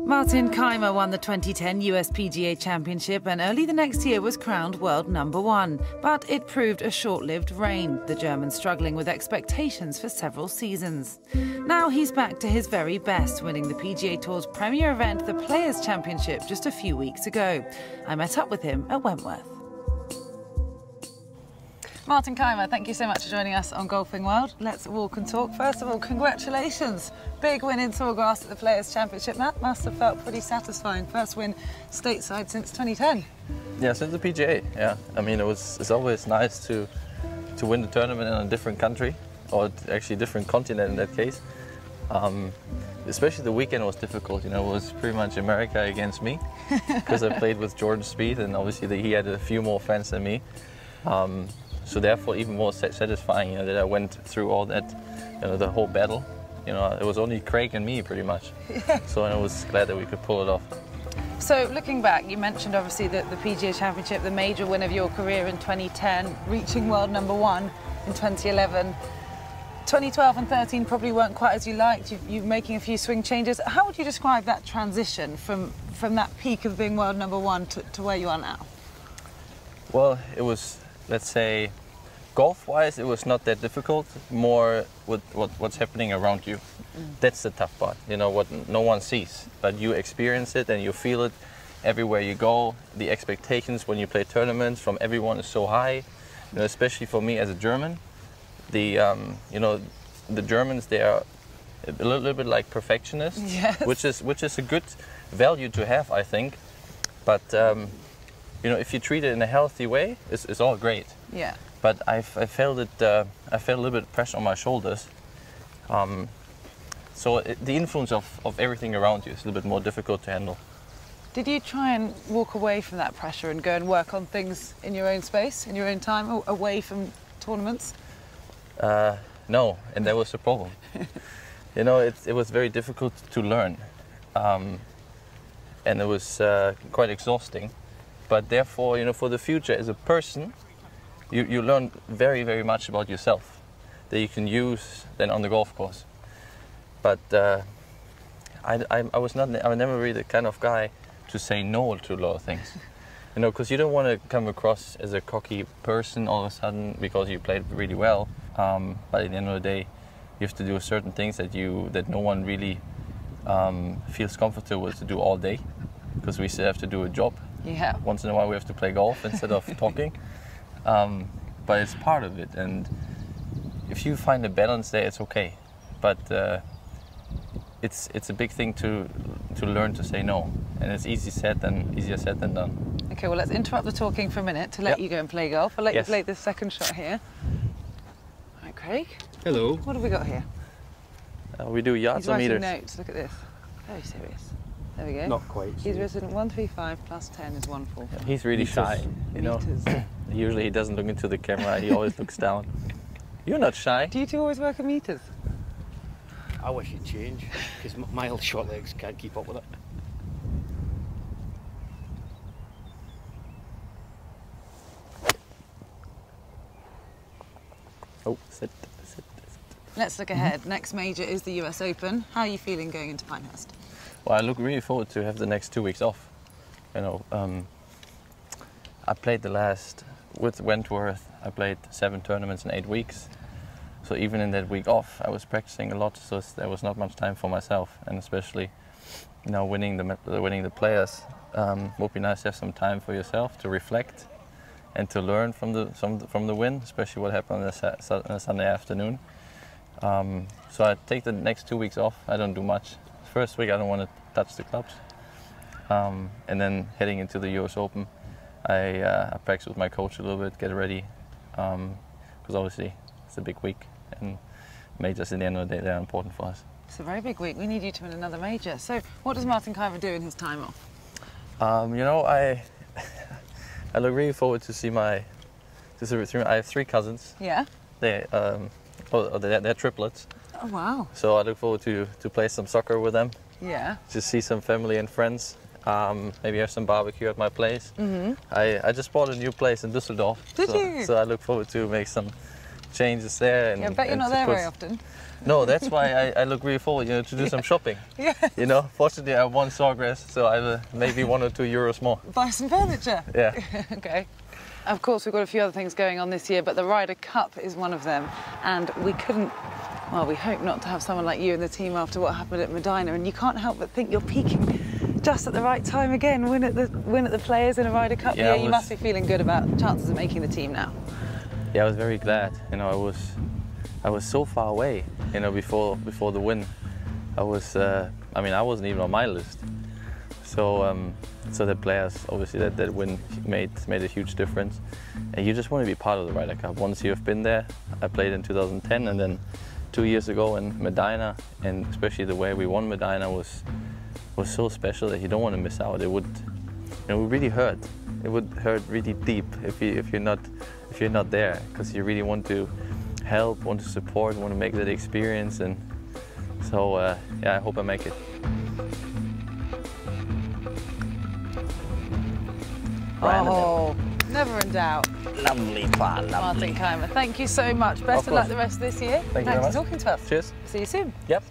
Martin Kaymer won the 2010 US PGA Championship and early the next year was crowned world #1. But it proved a short-lived reign, the German struggling with expectations for several seasons. Now he's back to his very best, winning the PGA Tour's premier event, the Players Championship, just a few weeks ago. I met up with him at Wentworth. Martin Kaymer, thank you so much for joining us on Golfing World. Let's walk and talk. First of all, congratulations. Big win in Sawgrass at the Players Championship. That must have felt pretty satisfying. First win stateside since 2010. Yeah, since the PGA, yeah. I mean, it's always nice to win the tournament in a different country, or actually different continent in that case. Especially the weekend was difficult, you know, it was pretty much America against me, because I played with Jordan Spieth, and obviously he had a few more fans than me. So therefore, even more satisfying, you know, that I went through all that, you know, the whole battle. You know, it was only Craig and me, pretty much. Yeah. So I was glad that we could pull it off. So looking back, you mentioned obviously the PGA Championship, the major win of your career in 2010, reaching world #1 in 2011. 2012 and 13 probably weren't quite as you liked. You're making a few swing changes. How would you describe that transition from that peak of being world #1 to where you are now? Well, it was, let's say, golf-wise, it was not that difficult. More with what's happening around you. That's the tough part. You know, what no one sees, but you experience it and you feel it everywhere you go. The expectations when you play tournaments from everyone is so high. You know, especially for me as a German, you know, the Germans, they are a little bit like perfectionists, yes. which is a good value to have, I think. But you know, if you treat it in a healthy way, it's all great. Yeah. But I felt it. I felt a little bit of pressure on my shoulders. So the influence of everything around you is a little bit more difficult to handle. Did you try and walk away from that pressure and go and work on things in your own space, in your own time, away from tournaments? No, and that was the problem. You know, it was very difficult to learn, and it was quite exhausting. But therefore, you know, for the future as a person, you learn very, very much about yourself that you can use then on the golf course. But I was never really the kind of guy to say no to a lot of things. You know, because you don't want to come across as a cocky person all of a sudden because you played really well. But at the end of the day, you have to do certain things that no one really feels comfortable with to do all day, because we still have to do a job. Yeah. Once in a while we have to play golf instead of talking. But it's part of it, and if you find a balance there, it's okay. But it's a big thing to learn to say no, and it's easier said than done. Okay, well, let's interrupt the talking for a minute to let you go and play golf. I'll let you play this second shot here. All right, Craig. Hello. What have we got here? We do yards or meters. He's writing notes. Look at this. Very serious. There we go. Not quite. He's written 135 plus 10 is 145. Yeah, he's really shy, you know. Usually he doesn't look into the camera, he always looks down. You're not shy. Do you two always work at meters? I wish it'd change, because my old short legs can't keep up with it. Oh, sit. Let's look ahead. Next major is the US Open. How are you feeling going into Pinehurst? Well, I look really forward to have the next 2 weeks off. You know, I played with Wentworth, I played 7 tournaments in 8 weeks. So even in that week off, I was practicing a lot, so there was not much time for myself. And especially, you know, winning the Players, would be nice to have some time for yourself to reflect and to learn from the win, especially what happened on a Sunday afternoon. So I take the next 2 weeks off. I don't do much. First week I don't want to touch the clubs, and then heading into the US Open, I practice with my coach a little bit, get ready, because obviously it's a big week, and majors at the end of the day, they're important for us. It's a very big week. We need you to win another major. So what does Martin Kaymer do in his time off? You know, I look really forward to see I have 3 cousins. Yeah. They're triplets. Oh wow. So I look forward to play some soccer with them. Yeah. Just see some family and friends. Maybe have some barbecue at my place. I just bought a new place in Düsseldorf. Did you? So I look forward to make some change is there. And, yeah, I bet you're not there very often. No, that's why I look really forward, to do some shopping. Yeah. Fortunately I have one Sawgrass, so I have maybe €1 or €2 more. Buy some furniture. Yeah. Okay. Of course, we've got a few other things going on this year, but the Ryder Cup is one of them. And we couldn't, well, we hope not to have someone like you in the team after what happened at Medina. And you can't help but think you're peaking just at the right time again. Win at the Players in a Ryder Cup year. You must be feeling good about chances of making the team now. Yeah, I was very glad. I was so far away. Before the win, I wasn't even on my list. So the Players, obviously, that win made a huge difference. And you just want to be part of the Ryder Cup. Once you've been there, I played in 2010, and then 2 years ago in Medina, and especially the way we won Medina was so special that you don't want to miss out. It would really hurt. It would hurt really deep if you're not there, because you really want to help, want to support, want to make that experience. And so I hope I make it. Oh, never in doubt. Lovely fun, lovely. Martin Kaymer, thank you so much. Best of luck the rest of this year. Thank you very much. Thanks for talking to us. Cheers. See you soon. Yep.